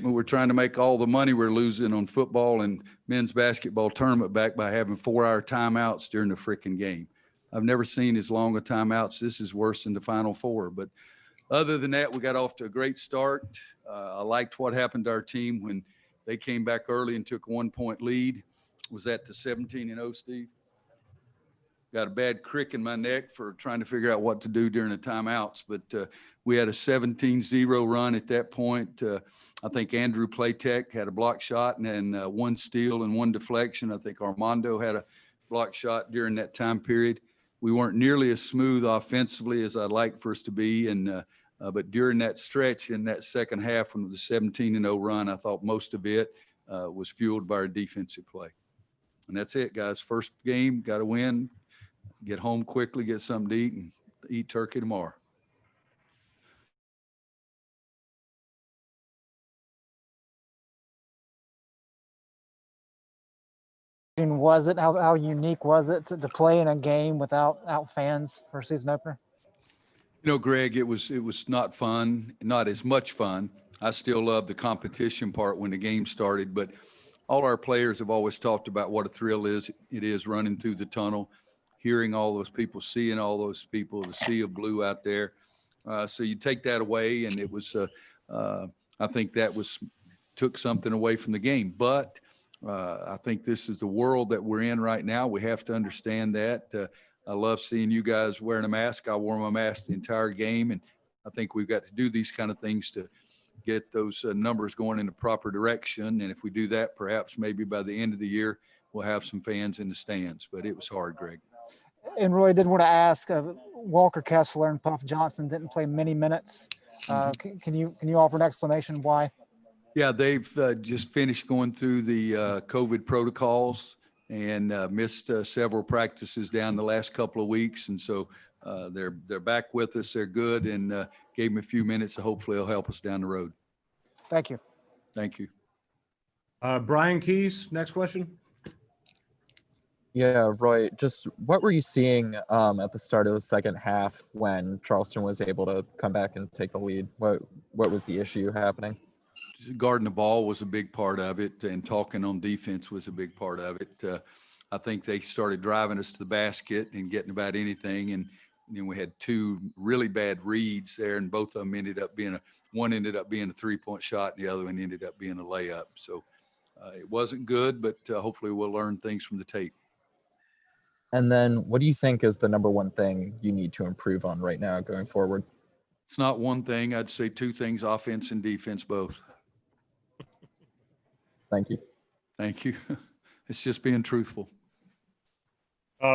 We're trying to make all the money we're losing on football and men's basketball tournament back by having 4-hour timeouts during the freaking game. I've never seen as long a timeouts. This is worse than the Final Four. But other than that, we got off to a great start. I liked what happened to our team when they came back early and took a 1-point lead. Was that the 17-0, Steve? Got a bad crick in my neck for trying to figure out what to do during the timeouts. But we had a 17-0 run at that point. I think Andrew Playtech had a block shot and then one steal and one deflection. I think Armando had a block shot during that time period. We weren't nearly as smooth offensively as I'd like for us to be. But during that stretch in that second half, when it was a 17-0 run, I thought most of it was fueled by our defensive play. And that's it, guys. First game, got to win, get home quickly, get something to eat, and eat turkey tomorrow. Was it? How unique was it to play in a game without fans for a season opener? You know, Greg, it was not fun, not as much fun. I still love the competition part when the game started, but all our players have always talked about what a thrill it is running through the tunnel, hearing all those people, seeing all those people, the sea of blue out there. So you take that away, and it was, I think that took something away from the game. But I think this is the world that we're in right now. We have to understand that. I love seeing you guys wearing a mask. I wore my mask the entire game, and I think we've got to do these kind of things to get those numbers going in the proper direction. And if we do that, perhaps maybe by the end of the year, we'll have some fans in the stands. But it was hard, Greg. And Roy, did want to ask, Walker Kessler and Puff Johnson didn't play many minutes. Can you offer an explanation why? Yeah, they've just finished going through the COVID protocols and missed several practices down the last couple of weeks. And so they're back with us. They're good, and gave them a few minutes. So hopefully it'll help us down the road. Thank you. Thank you. Brian Keys, next question. Yeah, Roy, just what were you seeing at the start of the second half when Charleston was able to come back and take the lead? What was the issue happening? Guarding the ball was a big part of it, and talking on defense was a big part of it. I think they started driving us to the basket and getting about anything, and then we had two really bad reads there, and both of them ended up being one ended up being a 3-point shot, and the other one ended up being a layup. So it wasn't good, but hopefully we'll learn things from the tape. And then what do you think is the number one thing you need to improve on right now going forward? It's not one thing. I'd say two things: offense and defense, both. Thank you. Thank you. It's just being truthful.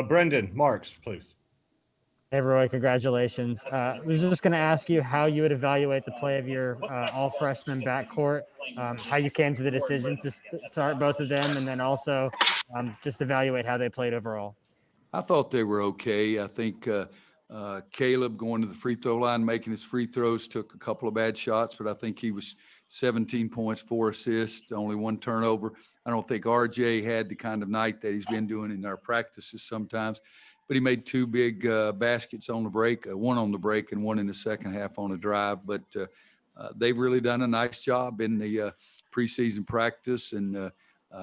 Brendan Marks, please. Hey, Roy, congratulations. I was just going to ask you how you would evaluate the play of your all-freshman backcourt, how you came to the decision to start both of them, and then also just evaluate how they played overall. I thought they were okay. I think Caleb going to the free throw line, making his free throws, took a couple of bad shots, but I think he was 17 points, 4 assists, only 1 turnover. I don't think RJ had the kind of night that he's been doing in our practices sometimes, but he made 2 big baskets on the break, one on the break and one in the second half on a drive. But they've really done a nice job in the preseason practice, and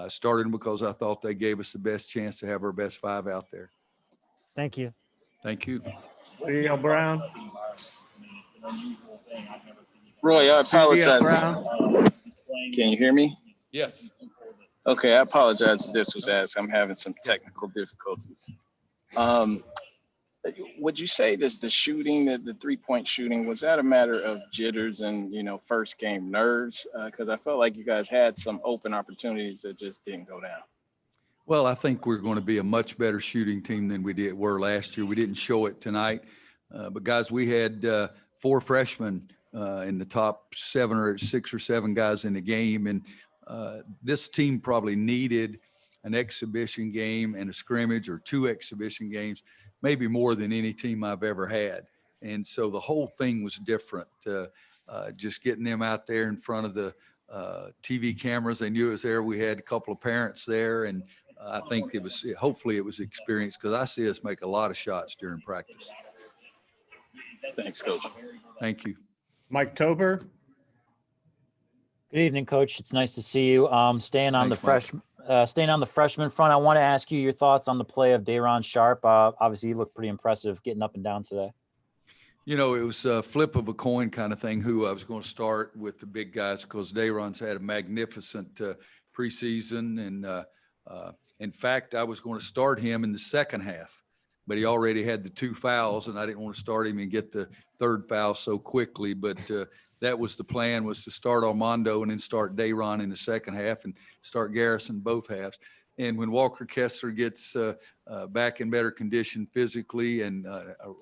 started because I thought they gave us the best chance to have our best 5 out there. Thank you. Thank you. C.L. Brown. Roy, I apologize. Brown. Can you hear me? Yes. Okay, I apologize if this was asked. I'm having some technical difficulties. Would you say that the shooting, the 3-point shooting, was that a matter of jitters and, first game nerves? Because I felt like you guys had some open opportunities that just didn't go down. Well, I think we're going to be a much better shooting team than we were last year. We didn't show it tonight, but guys, we had 4 freshmen in the top 6 or 7 guys in the game, and this team probably needed an exhibition game and a scrimmage, or 2 exhibition games, maybe more than any team I've ever had. And so the whole thing was different. Just getting them out there in front of the TV cameras, they knew it was there. We had a couple of parents there, and I think hopefully it was experience, because I see us make a lot of shots during practice. Thanks, Coach. Thank you. Mike Tober. Good evening, Coach. It's nice to see you. Staying on Thanks, staying on the freshman front, I want to ask you your thoughts on the play of Dayron Sharp. Obviously, you look pretty impressive getting up and down today. You know, it was a flip of a coin kind of thing who I was going to start with the big guys because Dayron's had a magnificent preseason. And in fact, I was going to start him in the second half, but he already had the 2 fouls and I didn't want to start him and get the 3rd foul so quickly. But that was the plan, was to start Armando and then start Dayron in the second half and start Garrison both halves. And when Walker Kessler gets back in better condition physically and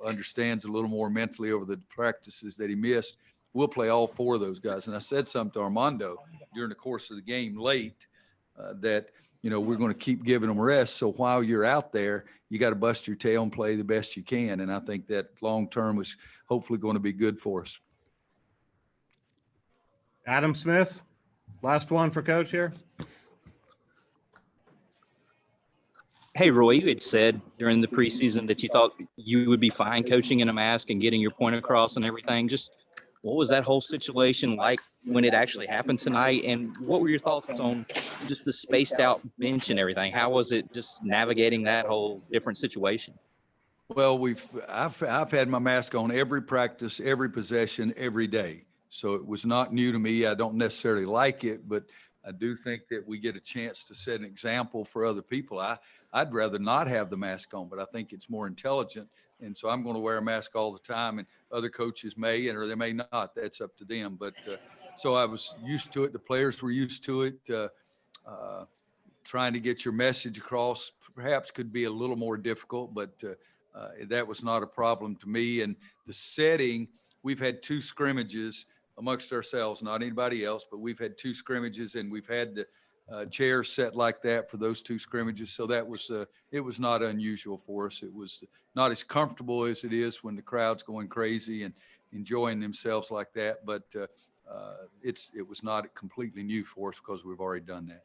understands a little more mentally over the practices that he missed, we'll play all 4 of those guys. And I said something to Armando during the course of the game late that, you know, we're going to keep giving them rest. So while you're out there, you got to bust your tail and play the best you can. And I think that long-term is hopefully going to be good for us. Adam Smith, last one for Coach here. Hey, Roy, you had said during the preseason that you thought you would be fine coaching in a mask and getting your point across and everything. Just what was that whole situation like when it actually happened tonight? And what were your thoughts on just the spaced out bench and everything? How was it just navigating that whole different situation? Well, I've had my mask on every practice, every possession, every day. So it was not new to me. I don't necessarily like it, but I do think that we get a chance to set an example for other people. I'd rather not have the mask on, but I think it's more intelligent. And so I'm going to wear a mask all the time, and other coaches may, or they may not. That's up to them. But so I was used to it. The players were used to it. Trying to get your message across perhaps could be a little more difficult, but that was not a problem to me. And the setting, we've had 2 scrimmages amongst ourselves, not anybody else, but we've had 2 scrimmages and we've had the chairs set like that for those 2 scrimmages. So that was, it was not unusual for us. It was not as comfortable as it is when the crowd's going crazy and enjoying themselves like that. But it was not completely new for us because we've already done that.